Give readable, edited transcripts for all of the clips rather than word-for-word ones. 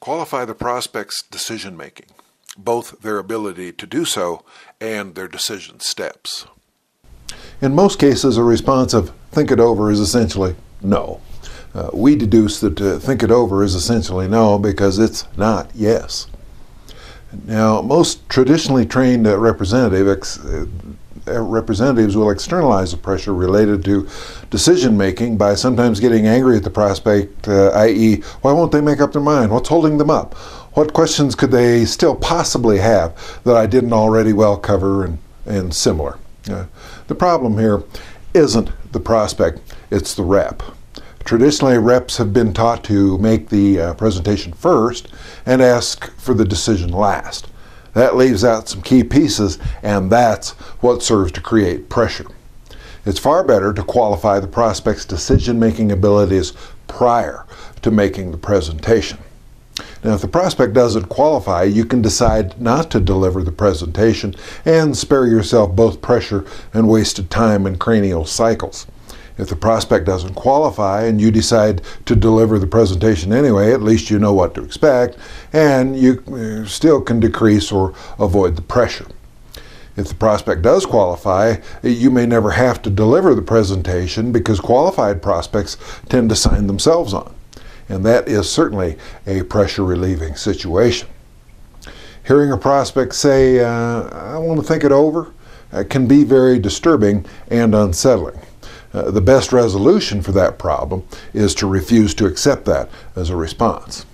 Qualify the prospect's decision making, both their ability to do so and their decision steps. In most cases, a response of think it over is essentially no. We deduce that think it over is essentially no because it's not yes. Now, most traditionally trained representatives will externalize the pressure related to decision making by sometimes getting angry at the prospect, i.e., why won't they make up their mind? What's holding them up? What questions could they still possibly have that I didn't already well cover, and similar. The problem here isn't the prospect, it's the rep. Traditionally, reps have been taught to make the presentation first and ask for the decision last. That leaves out some key pieces, and that's what serves to create pressure. It's far better to qualify the prospect's decision-making abilities prior to making the presentation. Now, if the prospect doesn't qualify, you can decide not to deliver the presentation and spare yourself both pressure and wasted time and cranial cycles. If the prospect doesn't qualify and you decide to deliver the presentation anyway, at least you know what to expect, and you still can decrease or avoid the pressure. If the prospect does qualify, you may never have to deliver the presentation because qualified prospects tend to sign themselves on. And that is certainly a pressure-relieving situation. Hearing a prospect say, I want to think it over, can be very disturbing and unsettling. The best resolution for that problem is to refuse to accept that as a response.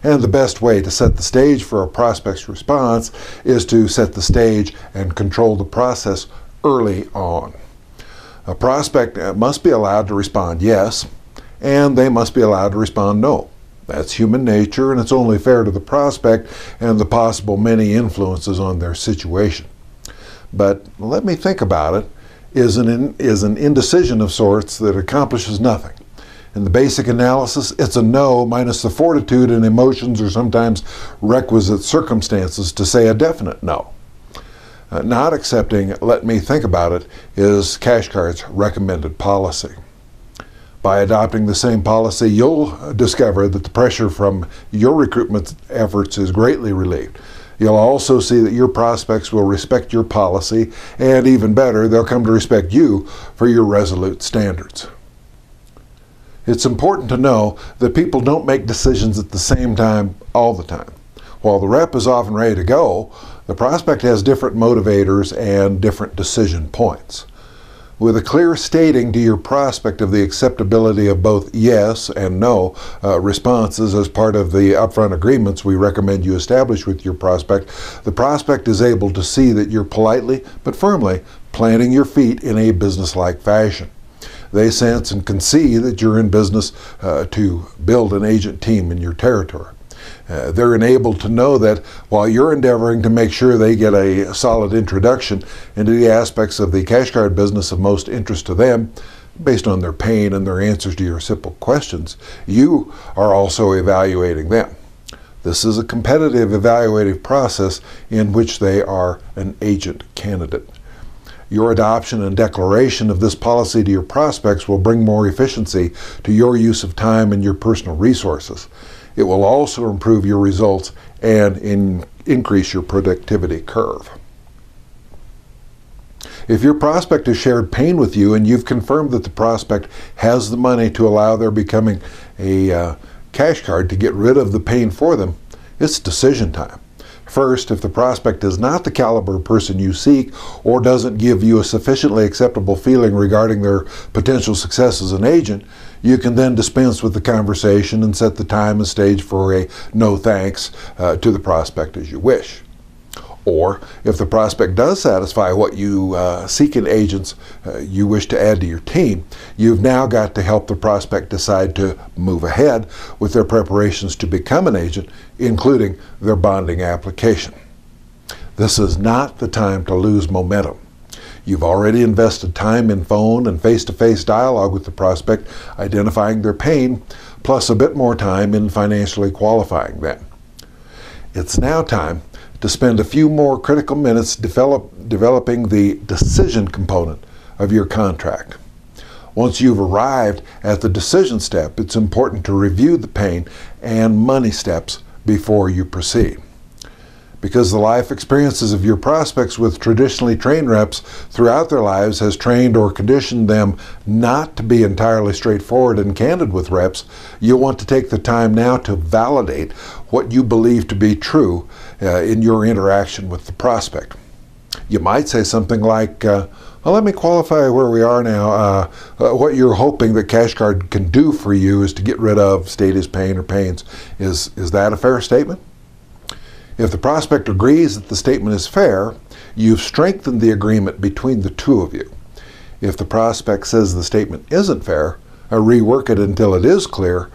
And the best way to set the stage for a prospect's response is to set the stage and control the process early on. A prospect must be allowed to respond yes, and they must be allowed to respond no. That's human nature, and it's only fair to the prospect and the possible many influences on their situation. But let me think about it. Is an indecision of sorts that accomplishes nothing. In the basic analysis, it's a no minus the fortitude and emotions or sometimes requisite circumstances to say a definite no. Not accepting let me think about it is C.A.R.S. recommended policy. By adopting the same policy, you'll discover that the pressure from your recruitment efforts is greatly relieved. You'll also see that your prospects will respect your policy, and even better, they'll come to respect you for your resolute standards. It's important to know that people don't make decisions at the same time all the time. While the rep is often ready to go, the prospect has different motivators and different decision points. With a clear stating to your prospect of the acceptability of both yes and no responses as part of the upfront agreements we recommend you establish with your prospect, the prospect is able to see that you're politely but firmly planting your feet in a business-like fashion. They sense and can see that you're in business to build an agent team in your territory. They're enabled to know that while you're endeavoring to make sure they get a solid introduction into the aspects of the cash card business of most interest to them, based on their pain and their answers to your simple questions, you are also evaluating them. This is a competitive evaluative process in which they are an agent candidate. Your adoption and declaration of this policy to your prospects will bring more efficiency to your use of time and your personal resources. It will also improve your results and increase your productivity curve. If your prospect has shared pain with you and you've confirmed that the prospect has the money to allow their becoming a cash card to get rid of the pain for them, it's decision time. First, if the prospect is not the caliber person you seek or doesn't give you a sufficiently acceptable feeling regarding their potential success as an agent, you can then dispense with the conversation and set the time and stage for a no thanks to the prospect as you wish. Or, if the prospect does satisfy what you seek in agents you wish to add to your team, you've now got to help the prospect decide to move ahead with their preparations to become an agent, including their bonding application. This is not the time to lose momentum. You've already invested time in phone and face-to-face dialogue with the prospect, identifying their pain, plus a bit more time in financially qualifying them. It's now time to spend a few more critical minutes developing the decision component of your contract. Once you've arrived at the decision step, it's important to review the pain and money steps before you proceed. Because the life experiences of your prospects with traditionally trained reps throughout their lives has trained or conditioned them not to be entirely straightforward and candid with reps, you'll want to take the time now to validate what you believe to be true in your interaction with the prospect. You might say something like, well, let me qualify where we are now. What you're hoping that CARS can do for you is to get rid of status pain or pains. Is that a fair statement? If the prospect agrees that the statement is fair, you've strengthened the agreement between the two of you. If the prospect says the statement isn't fair, rework it until it is clear.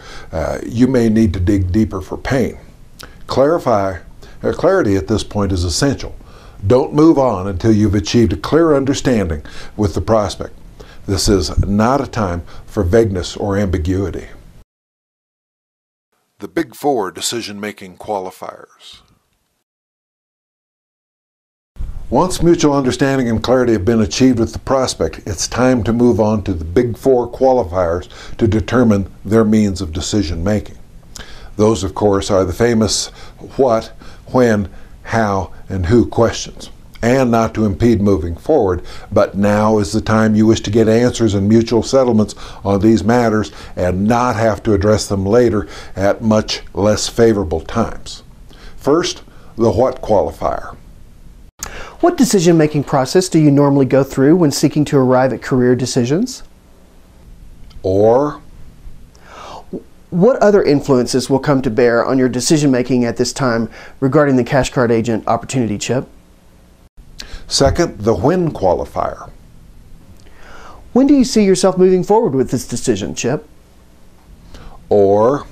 You may need to dig deeper for pain. Clarity at this point is essential. Don't move on until you've achieved a clear understanding with the prospect. This is not a time for vagueness or ambiguity. The Big Four decision-making qualifiers. Once mutual understanding and clarity have been achieved with the prospect, it's time to move on to the Big Four qualifiers to determine their means of decision-making. Those, of course, are the famous what, when, how, and who questions. And not to impede moving forward, but now is the time you wish to get answers and mutual settlements on these matters and not have to address them later at much less favorable times. First, the what qualifier. What decision-making process do you normally go through when seeking to arrive at career decisions? Or, what other influences will come to bear on your decision-making at this time regarding the cash card agent opportunity, Chip? second, the when qualifier. When do you see yourself moving forward with this decision, Chip? Or,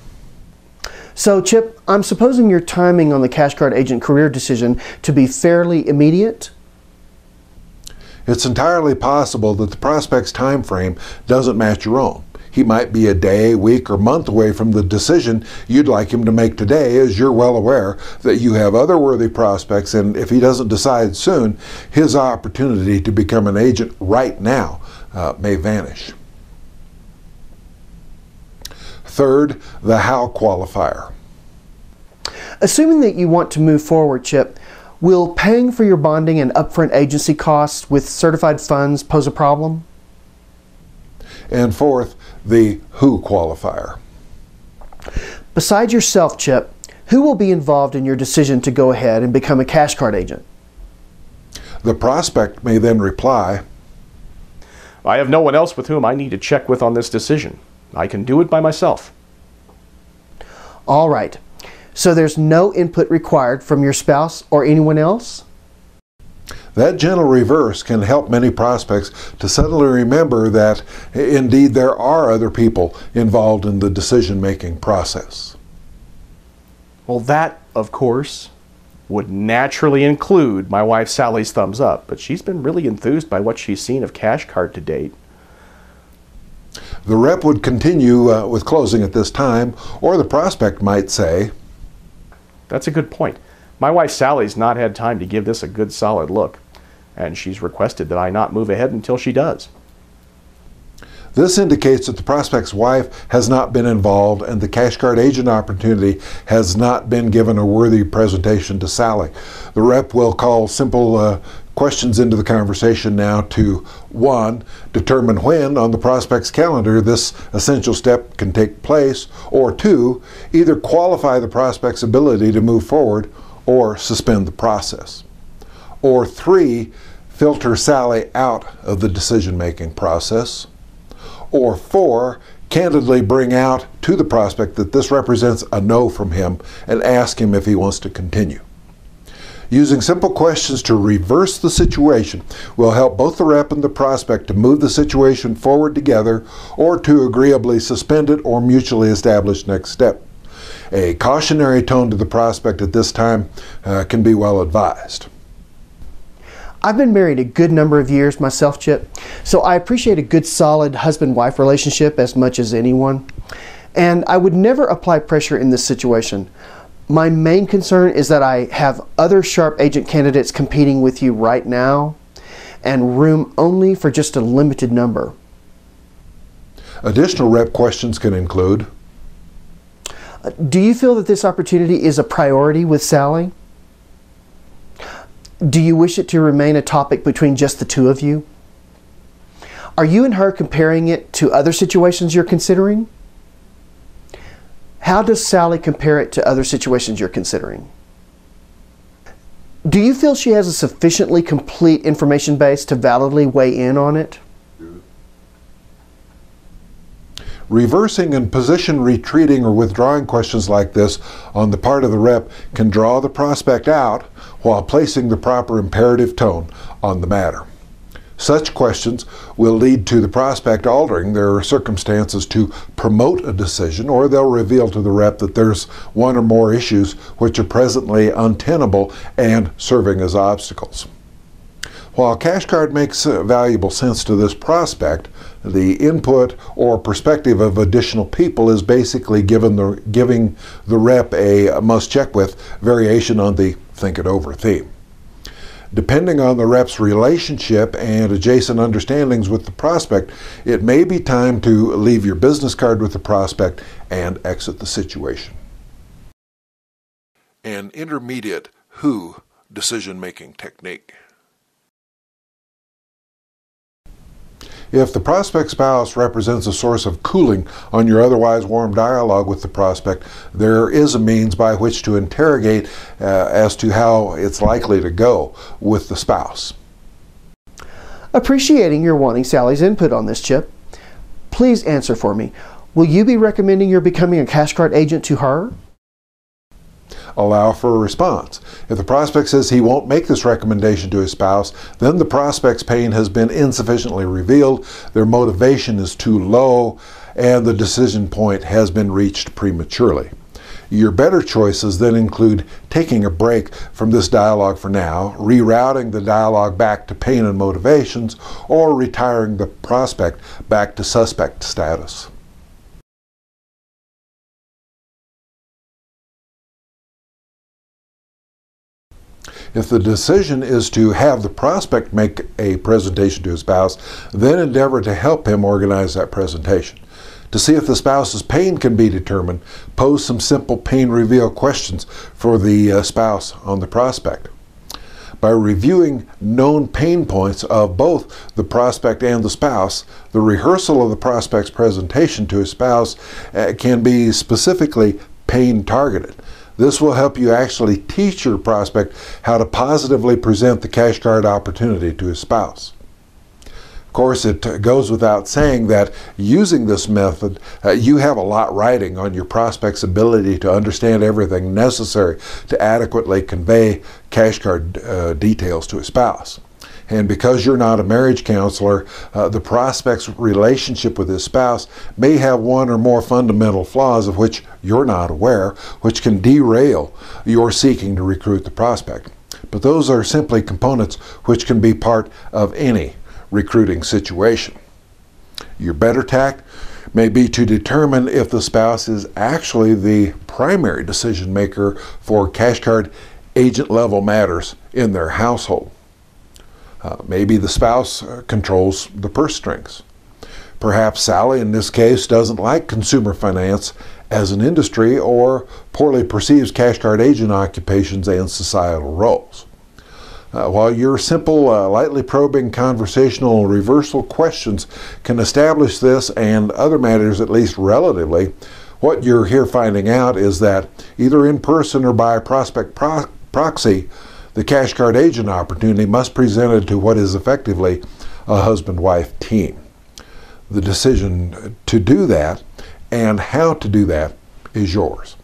so, Chip, I'm supposing your timing on the cash card agent career decision to be fairly immediate? it's entirely possible that the prospect's time frame doesn't match your own. He might be a day, week, or month away from the decision you'd like him to make today, as you're well aware that you have other worthy prospects, and if he doesn't decide soon, his opportunity to become an agent right now may vanish. Third, the how qualifier. Assuming that you want to move forward, Chip, will paying for your bonding and upfront agency costs with certified funds pose a problem? And fourth, the who qualifier. Besides yourself, Chip, who will be involved in your decision to go ahead and become a cash card agent? The prospect may then reply, I have no one else with whom I need to check with on this decision. I can do it by myself. All right. So there's no input required from your spouse or anyone else? That gentle reverse can help many prospects to suddenly remember that indeed there are other people involved in the decision-making process. Well, that, of course, would naturally include my wife Sally's thumbs up, but she's been really enthused by what she's seen of Cash Card to date. The rep would continue with closing at this time, or the prospect might say, That's a good point. My wife Sally's not had time to give this a good solid look, and she's requested that I not move ahead until she does. This indicates that the prospect's wife has not been involved and the cash card agent opportunity has not been given a worthy presentation to Sally. The rep will call simple questions into the conversation now to 1. Determine when on the prospect's calendar this essential step can take place, or 2. Either qualify the prospect's ability to move forward or suspend the process. Or 3. Filter Sally out of the decision-making process. Or 4, candidly bring out to the prospect that this represents a no from him and ask him if he wants to continue. Using simple questions to reverse the situation will help both the rep and the prospect to move the situation forward together or to agreeably suspend it or mutually establish next step. A cautionary tone to the prospect at this time can be well advised. I've been married a good number of years myself, Chip, so I appreciate a good solid husband-wife relationship as much as anyone. And I would never apply pressure in this situation. My main concern is that I have other sharp agent candidates competing with you right now and room only for just a limited number. Additional rep questions can include, Do you feel that this opportunity is a priority with Sally? Do you wish it to remain a topic between just the two of you? Are you and her comparing it to other situations you're considering? How does Sally compare it to other situations you're considering? Do you feel she has a sufficiently complete information base to validly weigh in on it? Reversing and position retreating or withdrawing questions like this on the part of the rep can draw the prospect out while placing the proper imperative tone on the matter. Such questions will lead to the prospect altering their circumstances to promote a decision, or they'll reveal to the rep that there's one or more issues which are presently untenable and serving as obstacles. While cash card makes valuable sense to this prospect, the input or perspective of additional people is basically giving the rep a must check with variation on the think it over theme. Depending on the rep's relationship and adjacent understandings with the prospect, it may be time to leave your business card with the prospect and exit the situation. An intermediate who decision-making technique. If the prospect spouse represents a source of cooling on your otherwise warm dialogue with the prospect, there is a means by which to interrogate as to how it's likely to go with the spouse. Appreciating your wanting Sally's input on this, Chip, please answer for me. Will you be recommending your becoming a cash card agent to her? Allow for a response. If the prospect says he won't make this recommendation to his spouse, then the prospect's pain has been insufficiently revealed, their motivation is too low, and the decision point has been reached prematurely. Your better choices then include taking a break from this dialogue for now, rerouting the dialogue back to pain and motivations, or retiring the prospect back to suspect status. If the decision is to have the prospect make a presentation to his spouse, then endeavor to help him organize that presentation. To see if the spouse's pain can be determined, pose some simple pain reveal questions for the spouse on the prospect. By reviewing known pain points of both the prospect and the spouse, the rehearsal of the prospect's presentation to his spouse can be specifically pain targeted. This will help you actually teach your prospect how to positively present the cash card opportunity to his spouse. Of course, it goes without saying that using this method, you have a lot riding on your prospect's ability to understand everything necessary to adequately convey cash card details to his spouse. And because you're not a marriage counselor, the prospect's relationship with his spouse may have one or more fundamental flaws of which you're not aware, which can derail your seeking to recruit the prospect. But those are simply components which can be part of any recruiting situation. Your better tact may be to determine if the spouse is actually the primary decision maker for cash card agent level matters in their household. Maybe the spouse controls the purse strings. Perhaps Sally, in this case, doesn't like consumer finance as an industry or poorly perceives cash card agent occupations and societal roles. While your simple, lightly probing conversational reversal questions can establish this and other matters at least relatively, what you're here finding out is that either in person or by prospect proxy, the cash card agent opportunity must be presented to what is effectively a husband-wife team. The decision to do that and how to do that is yours.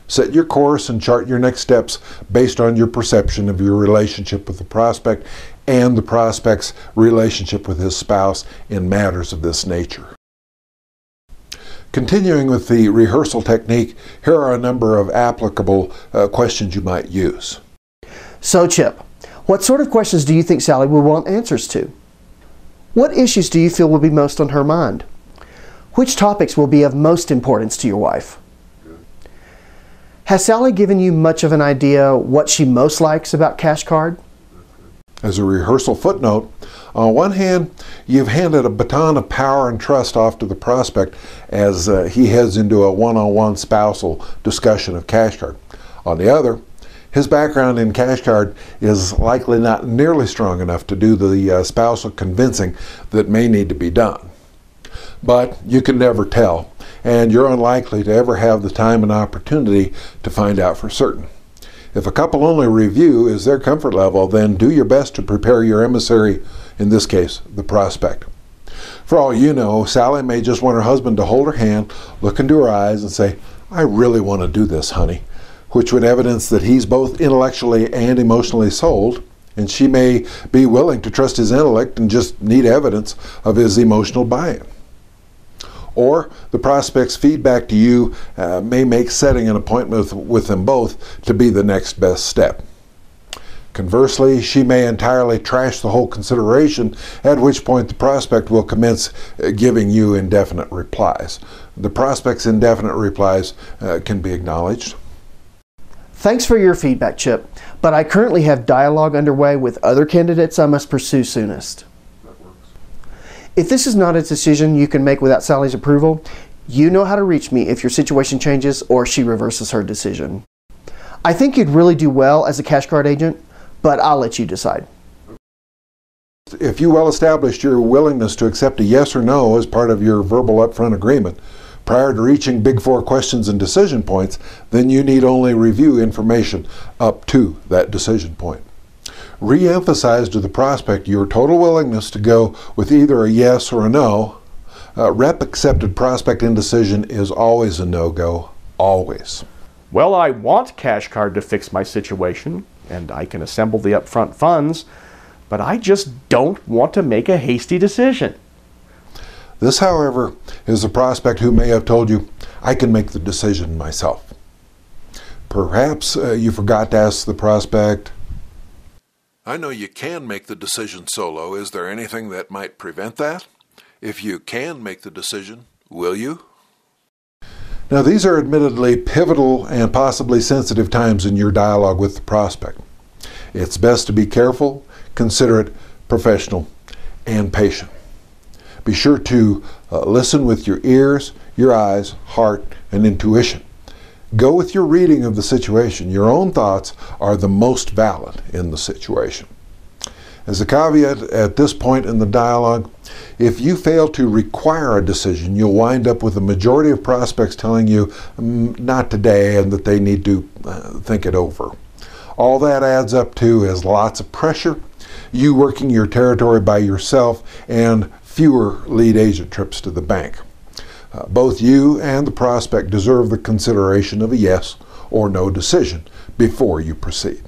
Set your course and chart your next steps based on your perception of your relationship with the prospect and the prospect's relationship with his spouse in matters of this nature. Continuing with the rehearsal technique, here are a number of applicable questions you might use. So, Chip, what sort of questions do you think Sally will want answers to? What issues do you feel will be most on her mind? Which topics will be of most importance to your wife? Has Sally given you much of an idea what she most likes about cash card? As a rehearsal footnote, on one hand, you've handed a baton of power and trust off to the prospect as he heads into a one-on-one spousal discussion of Cash Card. On the other, his background in Cash Card is likely not nearly strong enough to do the spousal convincing that may need to be done. But you can never tell, and you're unlikely to ever have the time and opportunity to find out for certain. If a couple only review is their comfort level, then do your best to prepare your emissary, in this case, the prospect. For all you know, Sally may just want her husband to hold her hand, look into her eyes, and say, "I really want to do this, honey," which would evidence that he's both intellectually and emotionally sold, and she may be willing to trust his intellect and just need evidence of his emotional buy-in. Or the prospect's feedback to you may make setting an appointment with them both to be the next best step. Conversely, she may entirely trash the whole consideration, at which point the prospect will commence giving you indefinite replies. The prospect's indefinite replies can be acknowledged. Thanks for your feedback, Chip, but I currently have dialogue underway with other candidates I must pursue soonest. If this is not a decision you can make without Sally's approval, you know how to reach me if your situation changes or she reverses her decision. I think you'd really do well as a Cash Card agent, but I'll let you decide. If you well established your willingness to accept a yes or no as part of your verbal upfront agreement prior to reaching Big Four questions and decision points, then you need only review information up to that decision point. Re-emphasize to the prospect your total willingness to go with either a yes or a no. Rep-accepted prospect indecision is always a no-go, always. Well, I want Cash Card to fix my situation, and I can assemble the upfront funds, but I just don't want to make a hasty decision. This, however, is a prospect who may have told you, "I can make the decision myself." Perhaps you forgot to ask the prospect, "I know you can make the decision solo. Is there anything that might prevent that? If you can make the decision, will you?" Now, these are admittedly pivotal and possibly sensitive times in your dialogue with the prospect. It's best to be careful, considerate, professional, and patient. Be sure to listen with your ears, your eyes, heart, and intuition. Go with your reading of the situation. Your own thoughts are the most valid in the situation. As a caveat at this point in the dialogue, if you fail to require a decision, you'll wind up with a majority of prospects telling you not today and that they need to think it over. All that adds up to is lots of pressure, you working your territory by yourself, and fewer lead agent trips to the bank. Both you and the prospect deserve the consideration of a yes or no decision before you proceed.